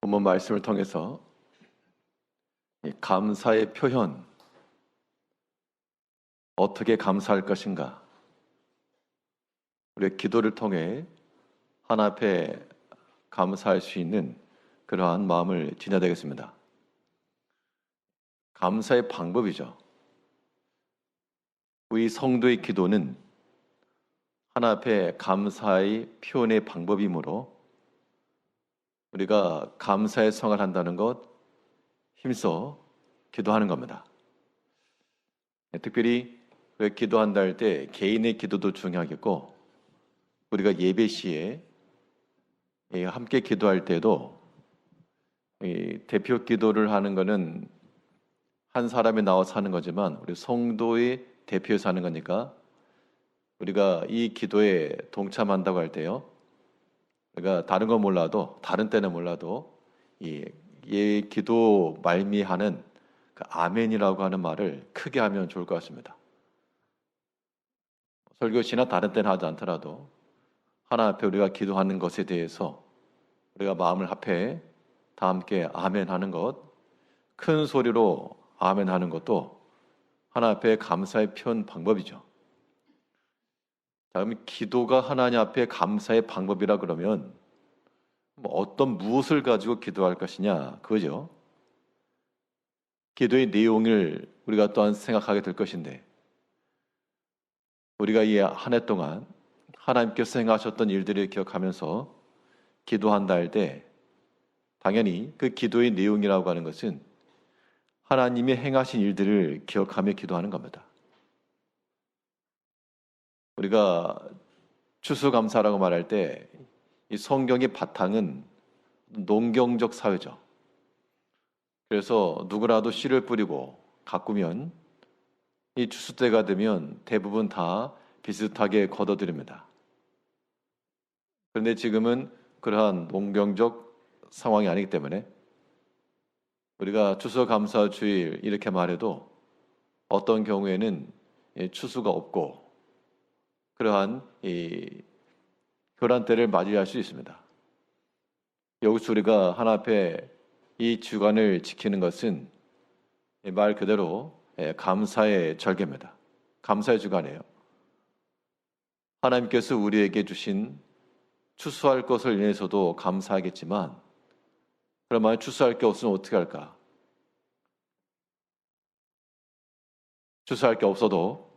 본문 말씀을 통해서 이 감사의 표현, 어떻게 감사할 것인가, 우리의 기도를 통해 하나 앞에 감사할 수 있는 그러한 마음을 지녀야 되겠습니다. 감사의 방법이죠. 우리 성도의 기도는 하나 앞에 감사의 표현의 방법이므로 우리가 감사의 성을 한다는 것 힘써 기도하는 겁니다. 특별히 기도한다 할 때 개인의 기도도 중요하겠고 우리가 예배 시에 함께 기도할 때도 대표 기도를 하는 것은 한 사람이 나와서 하는 거지만 우리 성도의 대표에서 하는 거니까 우리가 이 기도에 동참한다고 할 때요, 우리가 다른 건 몰라도 다른 때는 몰라도 이 기도 말미하는 그 아멘이라고 하는 말을 크게 하면 좋을 것 같습니다. 설교 시나 다른 때는 하지 않더라도 하나 앞에 우리가 기도하는 것에 대해서 우리가 마음을 합해 다 함께 아멘 하는 것, 큰 소리로 아멘 하는 것도 하나 앞에 감사의 표현 방법이죠. 자, 그럼 기도가 하나님 앞에 감사의 방법이라 그러면 어떤 무엇을 가지고 기도할 것이냐 그거죠. 기도의 내용을 우리가 또한 생각하게 될 것인데 우리가 이 한 해 동안 하나님께서 행하셨던 일들을 기억하면서 기도한다 할 때 당연히 그 기도의 내용이라고 하는 것은 하나님이 행하신 일들을 기억하며 기도하는 겁니다. 우리가 추수감사라고 말할 때 이 성경의 바탕은 농경적 사회죠. 그래서 누구라도 씨를 뿌리고 가꾸면 이 추수 때가 되면 대부분 다 비슷하게 거둬들입니다. 그런데 지금은 그러한 농경적 상황이 아니기 때문에 우리가 추수감사주일 이렇게 말해도 어떤 경우에는 추수가 없고 그러한 때를 맞이할 수 있습니다. 여기서 우리가 하나 앞에 이 주간을 지키는 것은 말 그대로 감사의 절개입니다. 감사의 주간이에요. 하나님께서 우리에게 주신 추수할 것을 인해서도 감사하겠지만 그럼 만약 추수할 게 없으면 어떻게 할까? 추수할 게 없어도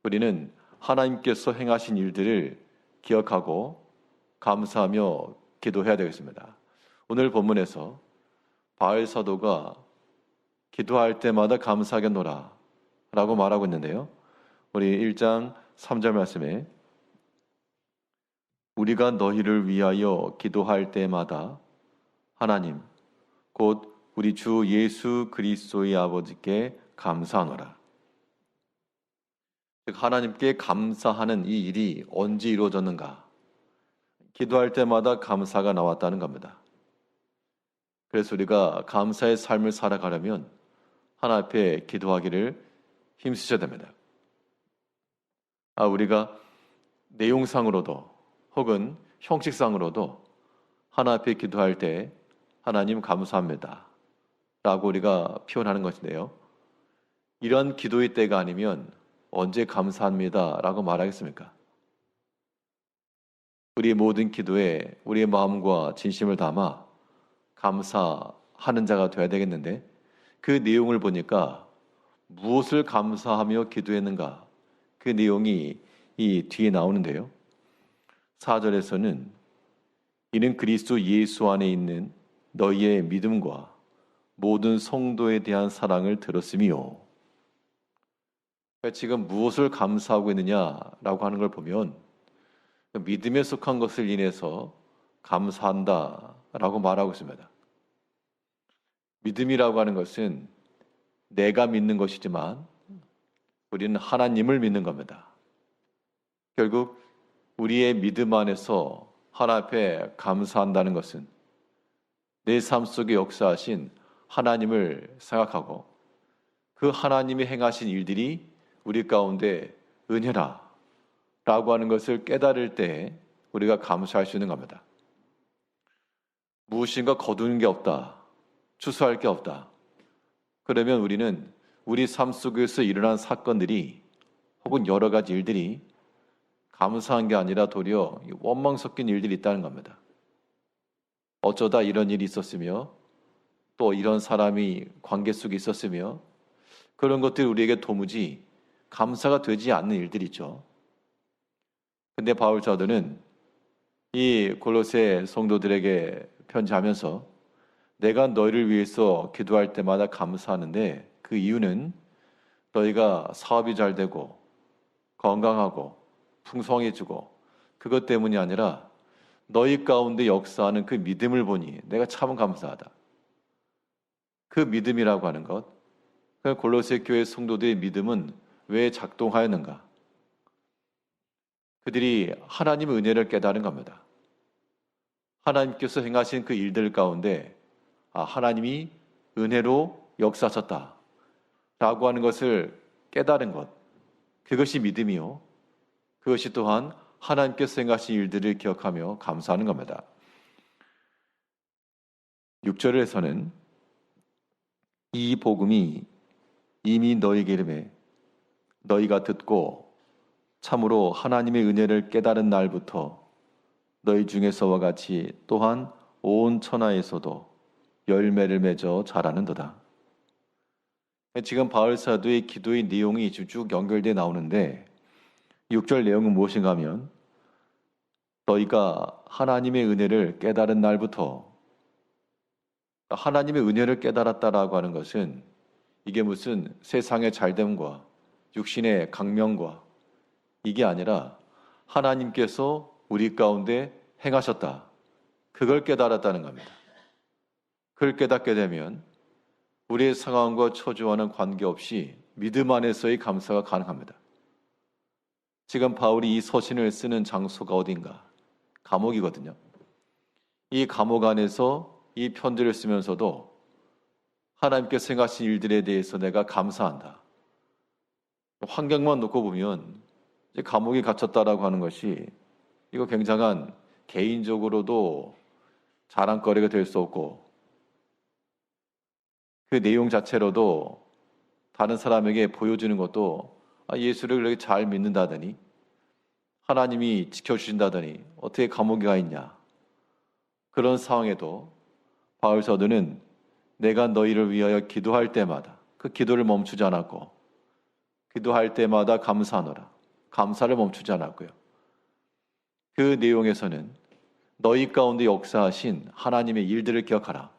우리는 하나님께서 행하신 일들을 기억하고 감사하며 기도해야 되겠습니다. 오늘 본문에서 바울 사도가 기도할 때마다 감사하겠노라 라고 말하고 있는데요. 우리 1장 3절 말씀에 우리가 너희를 위하여 기도할 때마다 하나님 곧 우리 주 예수 그리스도의 아버지께 감사하노라. 즉 하나님께 감사하는 이 일이 언제 이루어졌는가? 기도할 때마다 감사가 나왔다는 겁니다. 그래서 우리가 감사의 삶을 살아가려면 하나 앞에 기도하기를 힘쓰셔야 됩니다. 우리가 내용상으로도 혹은 형식상으로도 하나 앞에 기도할 때 하나님 감사합니다 라고 우리가 표현하는 것인데요. 이런 기도의 때가 아니면 언제 감사합니다 라고 말하겠습니까? 우리의 모든 기도에 우리의 마음과 진심을 담아 감사하는 자가 되어야 되겠는데 그 내용을 보니까 무엇을 감사하며 기도했는가 그 내용이 이 뒤에 나오는데요. 4절에서는 이는 그리스도 예수 안에 있는 너희의 믿음과 모든 성도에 대한 사랑을 들었음이요. 지금 무엇을 감사하고 있느냐라고 하는 걸 보면 믿음에 속한 것을 인해서 감사한다라고 말하고 있습니다. 믿음이라고 하는 것은 내가 믿는 것이지만 우리는 하나님을 믿는 겁니다. 결국 우리의 믿음 안에서 하나 앞에 감사한다는 것은 내 삶 속에 역사하신 하나님을 생각하고 그 하나님이 행하신 일들이 우리 가운데 은혜라 라고 하는 것을 깨달을 때 우리가 감사할 수 있는 겁니다. 무엇인가 거두는 게 없다. 추수할 게 없다. 그러면 우리는 우리 삶 속에서 일어난 사건들이 혹은 여러 가지 일들이 감사한 게 아니라 도리어 원망 섞인 일들이 있다는 겁니다. 어쩌다 이런 일이 있었으며 또 이런 사람이 관계 속에 있었으며 그런 것들이 우리에게 도무지 감사가 되지 않는 일들이 있죠. 근데 바울 사도는 이 골로새 성도들에게 편지하면서 내가 너희를 위해서 기도할 때마다 감사하는데 그 이유는 너희가 사업이 잘 되고 건강하고 풍성해지고 그것 때문이 아니라 너희 가운데 역사하는 그 믿음을 보니 내가 참 감사하다. 그 믿음이라고 하는 것, 그 골로새 교회 성도들의 믿음은 왜 작동하였는가? 그들이 하나님의 은혜를 깨달은 겁니다. 하나님께서 행하신 그 일들 가운데 하나님이 은혜로 역사하셨다 라고 하는 것을 깨달은 것, 그것이 믿음이요. 그것이 또한 하나님께서 행하신 일들을 기억하며 감사하는 겁니다. 6절에서는 이 복음이 이미 너희에게 이르매 너희가 듣고 참으로 하나님의 은혜를 깨달은 날부터 너희 중에서와 같이 또한 온 천하에서도 열매를 맺어 자라는도다. 지금 바울 사도의 기도의 내용이 쭉 연결돼 나오는데 6절 내용은 무엇인가 하면 너희가 하나님의 은혜를 깨달은 날부터, 하나님의 은혜를 깨달았다라고 하는 것은 이게 무슨 세상의 잘됨과 육신의 강명과 이게 아니라 하나님께서 우리 가운데 행하셨다. 그걸 깨달았다는 겁니다. 그걸 깨닫게 되면 우리의 상황과 처지와는 관계없이 믿음 안에서의 감사가 가능합니다. 지금 바울이 이 서신을 쓰는 장소가 어딘가? 감옥이거든요. 이 감옥 안에서 이 편지를 쓰면서도 하나님께서 행하신 일들에 대해서 내가 감사한다. 환경만 놓고 보면 이제 감옥에 갇혔다라고 하는 것이 이거 굉장한 개인적으로도 자랑거리가 될 수 없고 그 내용 자체로도 다른 사람에게 보여주는 것도 예수를 그렇게 잘 믿는다더니 하나님이 지켜주신다더니 어떻게 감옥에 가 있냐. 그런 상황에도 바울 사도는 내가 너희를 위하여 기도할 때마다 그 기도를 멈추지 않았고 기도할 때마다 감사하노라. 감사를 멈추지 않았고요. 그 내용에서는 너희 가운데 역사하신 하나님의 일들을 기억하라.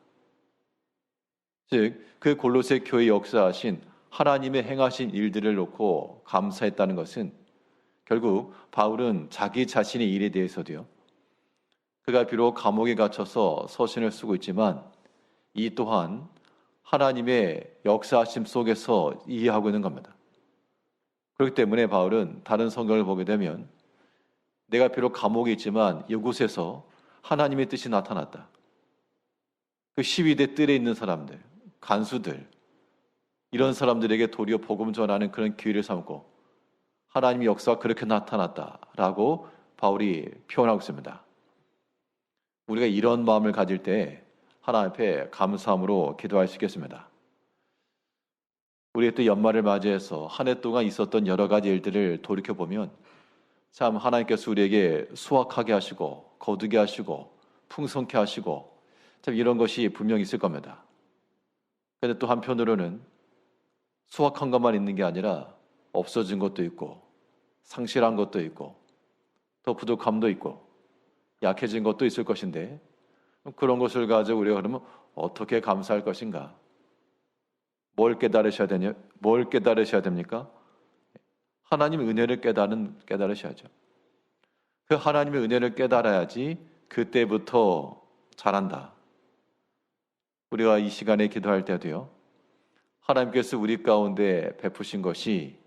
즉, 그 골로새 교회 역사하신 하나님의 행하신 일들을 놓고 감사했다는 것은 결국 바울은 자기 자신의 일에 대해서도요. 그가 비록 감옥에 갇혀서 서신을 쓰고 있지만 이 또한 하나님의 역사하심 속에서 이해하고 있는 겁니다. 그렇기 때문에 바울은 다른 성경을 보게 되면 내가 비록 감옥에 있지만 이곳에서 하나님의 뜻이 나타났다. 그 시위대 뜰에 있는 사람들, 간수들, 이런 사람들에게 도리어 복음 전하는 그런 기회를 삼고 하나님의 역사가 그렇게 나타났다라고 바울이 표현하고 있습니다. 우리가 이런 마음을 가질 때 하나님 앞에 감사함으로 기도할 수 있겠습니다. 우리의 또 연말을 맞이해서 한 해 동안 있었던 여러 가지 일들을 돌이켜보면 참 하나님께서 우리에게 수확하게 하시고 거두게 하시고 풍성케 하시고 참 이런 것이 분명히 있을 겁니다. 그런데 또 한편으로는 수확한 것만 있는 게 아니라 없어진 것도 있고 상실한 것도 있고 더 부족함도 있고 약해진 것도 있을 것인데 그런 것을 가지고 우리가 그러면 어떻게 감사할 것인가? 뭘 깨달으셔야 됩니까? 하나님의 은혜를 깨달으셔야죠. 그 하나님의 은혜를 깨달아야지 그때부터 잘한다. 우리가 이 시간에 기도할 때도요. 하나님께서 우리 가운데 베푸신 것이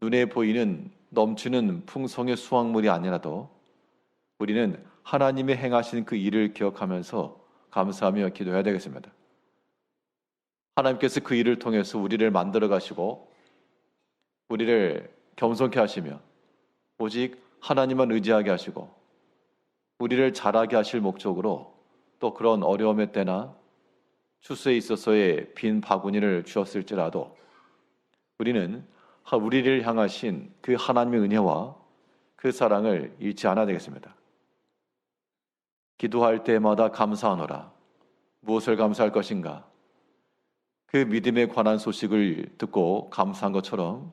눈에 보이는 넘치는 풍성의 수확물이 아니라도 우리는 하나님의 행하신 그 일을 기억하면서 감사하며 기도해야 되겠습니다. 하나님께서 그 일을 통해서 우리를 만들어 가시고 우리를 겸손케 하시며 오직 하나님만 의지하게 하시고 우리를 자라게 하실 목적으로 또 그런 어려움의 때나 추수에 있어서의 빈 바구니를 주었을지라도 우리는 우리를 향하신 그 하나님의 은혜와 그 사랑을 잃지 않아야 되겠습니다. 기도할 때마다 감사하노라. 무엇을 감사할 것인가? 그 믿음에 관한 소식을 듣고 감사한 것처럼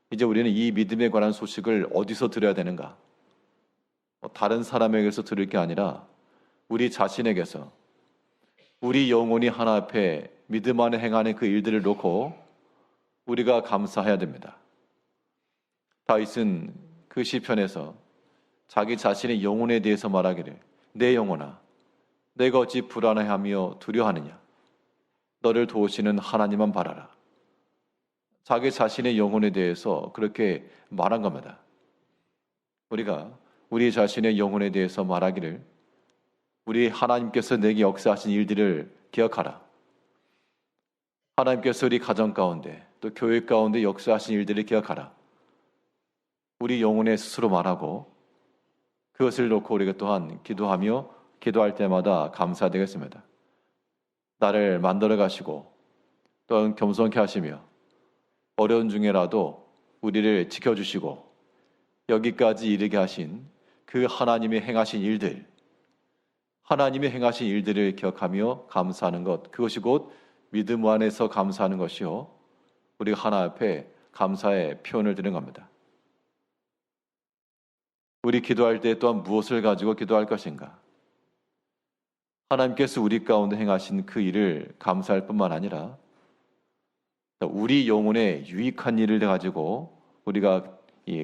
이제 우리는 이 믿음에 관한 소식을 어디서 들어야 되는가? 다른 사람에게서 들을 게 아니라 우리 자신에게서, 우리 영혼이 하나 앞에 믿음 안에 행하는 그 일들을 놓고 우리가 감사해야 됩니다. 다윗은 그 시편에서 자기 자신의 영혼에 대해서 말하기를, 내 영혼아, 내가 어찌 불안해하며 두려워하느냐? 너를 도우시는 하나님만 바라라. 자기 자신의 영혼에 대해서 그렇게 말한 겁니다. 우리가 우리 자신의 영혼에 대해서 말하기를, 우리 하나님께서 내게 역사하신 일들을 기억하라. 하나님께서 우리 가정 가운데 또 교회 가운데 역사하신 일들을 기억하라. 우리 영혼에 스스로 말하고 그것을 놓고 우리가 또한 기도하며 기도할 때마다 감사되겠습니다. 나를 만들어 가시고 또한 겸손케 하시며 어려운 중에라도 우리를 지켜주시고 여기까지 이르게 하신 그 하나님의 행하신 일들, 하나님의 행하신 일들을 기억하며 감사하는 것, 그것이 곧 믿음 안에서 감사하는 것이요, 우리가 하나 앞에 감사의 표현을 드리는 겁니다. 우리 기도할 때 또한 무엇을 가지고 기도할 것인가? 하나님께서 우리 가운데 행하신 그 일을 감사할 뿐만 아니라 우리 영혼에 유익한 일을 가지고 우리가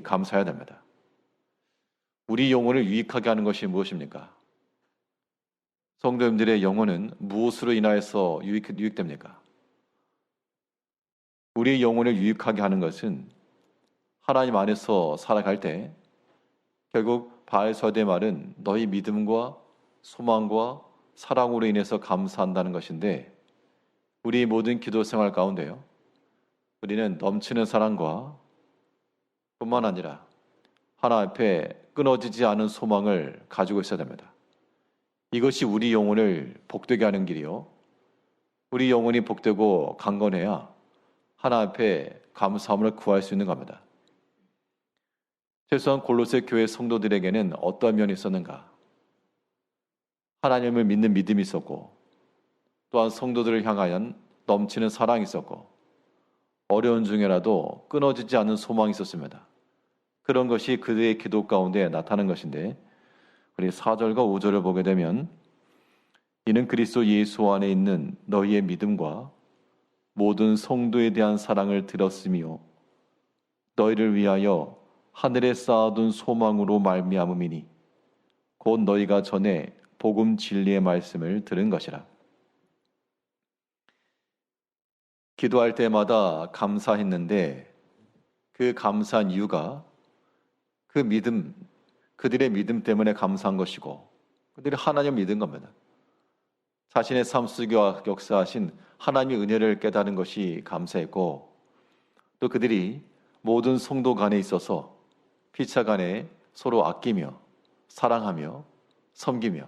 감사해야 됩니다. 우리 영혼을 유익하게 하는 것이 무엇입니까? 성도님들의 영혼은 무엇으로 인하여서 유익됩니까? 우리의 영혼을 유익하게 하는 것은 하나님 안에서 살아갈 때 결국 바알서대의 말은 너희 믿음과 소망과 사랑으로 인해서 감사한다는 것인데, 우리 모든 기도 생활 가운데요, 우리는 넘치는 사랑과 뿐만 아니라 하나 앞에 끊어지지 않은 소망을 가지고 있어야 됩니다. 이것이 우리 영혼을 복되게 하는 길이요, 우리 영혼이 복되고 강건해야 하나 앞에 감사함을 구할 수 있는 겁니다. 최소한 골로새 교회 성도들에게는 어떤 면이 있었는가? 하나님을 믿는 믿음이 있었고, 또한 성도들을 향하여 넘치는 사랑이 있었고, 어려운 중에라도 끊어지지 않는 소망이 있었습니다. 그런 것이 그들의 기도 가운데 나타나는 것인데, 우리 4절과 5절을 보게 되면, 이는 그리스도 예수 안에 있는 너희의 믿음과 모든 성도에 대한 사랑을 들었으며 너희를 위하여 하늘에 쌓아둔 소망으로 말미암음이니 곧 너희가 전에 복음 진리의 말씀을 들은 것이라. 기도할 때마다 감사했는데 그 감사한 이유가 그 믿음, 그들의 믿음 때문에 감사한 것이고, 그들이 하나님을 믿은 겁니다. 자신의 삶 속에 역사하신 하나님의 은혜를 깨달은 것이 감사했고, 또 그들이 모든 성도 간에 있어서 피차 간에 서로 아끼며 사랑하며 섬기며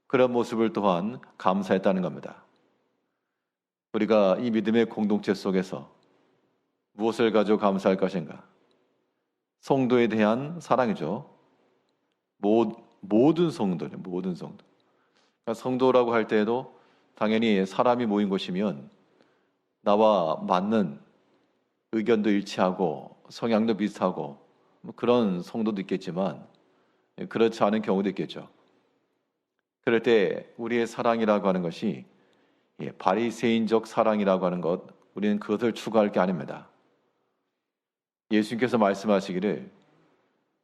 그런 모습을 또한 감사했다는 겁니다. 우리가 이 믿음의 공동체 속에서 무엇을 가지고 감사할 것인가? 성도에 대한 사랑이죠. 모든 성도는, 모든 성도. 그러니까 성도라고 할 때에도 당연히 사람이 모인 곳이면 나와 맞는 의견도 일치하고 성향도 비슷하고 그런 성도도 있겠지만 그렇지 않은 경우도 있겠죠. 그럴 때 우리의 사랑이라고 하는 것이 바리새인적 사랑이라고 하는 것, 우리는 그것을 추구할 게 아닙니다. 예수님께서 말씀하시기를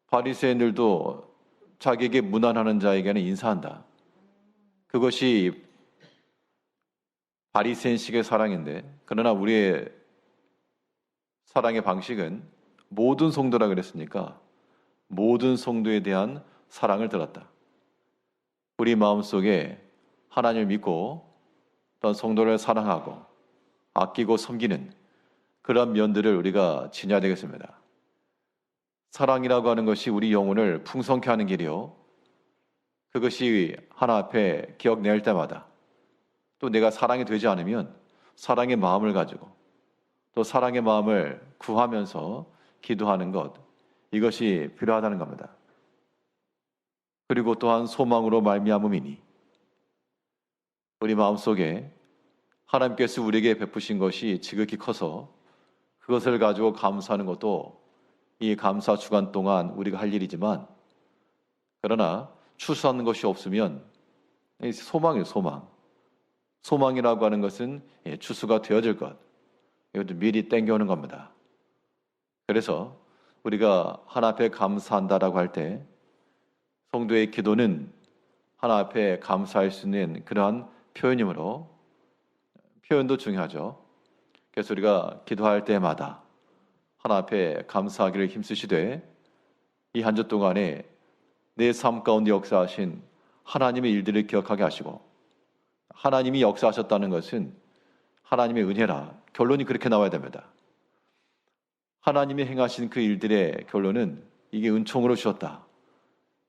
바리새인들도 자기에게 무난하는 자에게는 인사한다. 그것이 바리새인식의 사랑인데, 그러나 우리의 사랑의 방식은 모든 성도라 그랬으니까 모든 성도에 대한 사랑을 들었다. 우리 마음속에 하나님을 믿고 또 성도를 사랑하고 아끼고 섬기는 그런 면들을 우리가 지녀야 되겠습니다. 사랑이라고 하는 것이 우리 영혼을 풍성케 하는 길이요, 그것이 하나 앞에 기억낼 때마다 또 내가 사랑이 되지 않으면 사랑의 마음을 가지고 또 사랑의 마음을 구하면서 기도하는 것, 이것이 필요하다는 겁니다. 그리고 또한 소망으로 말미암음이니 우리 마음속에 하나님께서 우리에게 베푸신 것이 지극히 커서 그것을 가지고 감사하는 것도 이 감사 주간 동안 우리가 할 일이지만, 그러나 추수하는 것이 없으면 소망이에요, 소망. 소망이라고 하는 것은 추수가 되어질 것, 이것도 미리 땡겨오는 겁니다. 그래서 우리가 하나 앞에 감사한다라고 할 때 성도의 기도는 하나 앞에 감사할 수 있는 그러한 표현이므로, 표현도 중요하죠. 그래서 우리가 기도할 때마다 하나 앞에 감사하기를 힘쓰시되 이 한 주 동안에 내 삶 가운데 역사하신 하나님의 일들을 기억하게 하시고, 하나님이 역사하셨다는 것은 하나님의 은혜라, 결론이 그렇게 나와야 됩니다. 하나님이 행하신 그 일들의 결론은 이게 은총으로 주셨다,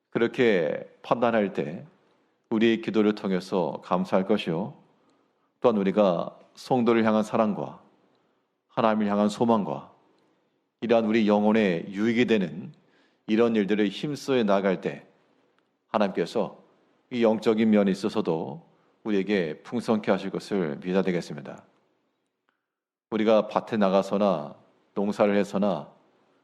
그렇게 판단할 때 우리의 기도를 통해서 감사할 것이요, 또한 우리가 성도를 향한 사랑과 하나님을 향한 소망과 이러한 우리 영혼에 유익이 되는 이런 일들을 힘써 나아갈 때 하나님께서 이 영적인 면에 있어서도 우리에게 풍성케 하실 것을 믿어야 되겠습니다. 우리가 밭에 나가서나 농사를 해서나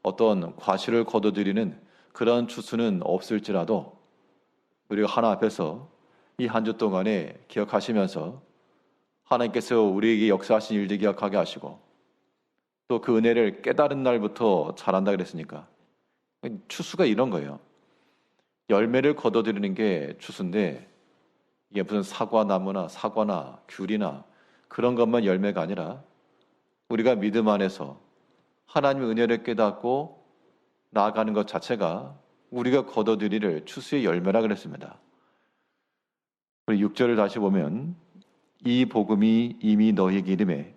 어떤 과실을 거둬들이는 그런 추수는 없을지라도 우리가 하나 앞에서 이 한 주 동안에 기억하시면서 하나님께서 우리에게 역사하신 일들 기억하게 하시고 또 그 은혜를 깨달은 날부터 잘한다 그랬으니까 추수가 이런 거예요. 열매를 거둬들이는 게 추수인데 이게 무슨 사과나무나 사과나 귤이나 그런 것만 열매가 아니라 우리가 믿음 안에서 하나님의 은혜를 깨닫고 나아가는 것 자체가 우리가 거둬들일 추수의 열매라 그랬습니다. 우리 6절을 다시 보면 이 복음이 이미 너희에게 이름에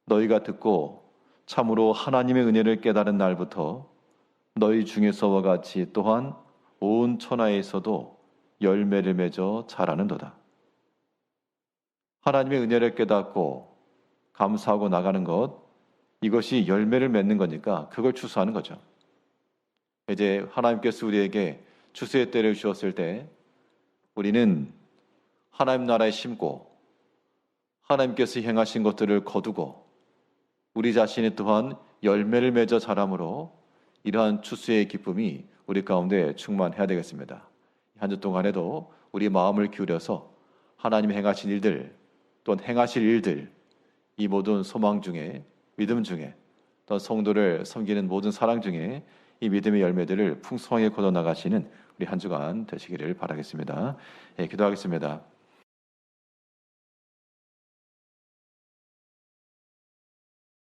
너희가 듣고 참으로 하나님의 은혜를 깨달은 날부터 너희 중에서와 같이 또한 온 천하에서도 열매를 맺어 자라는도다. 하나님의 은혜를 깨닫고 감사하고 나가는 것, 이것이 열매를 맺는 거니까 그걸 추수하는 거죠. 이제 하나님께서 우리에게 추수의 때를 주었을 때 우리는 하나님 나라에 심고 하나님께서 행하신 것들을 거두고 우리 자신이 또한 열매를 맺어 자람으로 이러한 추수의 기쁨이 우리 가운데 충만해야 되겠습니다. 한 주 동안에도 우리 마음을 기울여서 하나님이 행하신 일들 또는 행하실 일들, 이 모든 소망 중에, 믿음 중에, 또 성도를 섬기는 모든 사랑 중에 이 믿음의 열매들을 풍성하게 거둬나가시는 우리 한 주간 되시기를 바라겠습니다. 기도하겠습니다.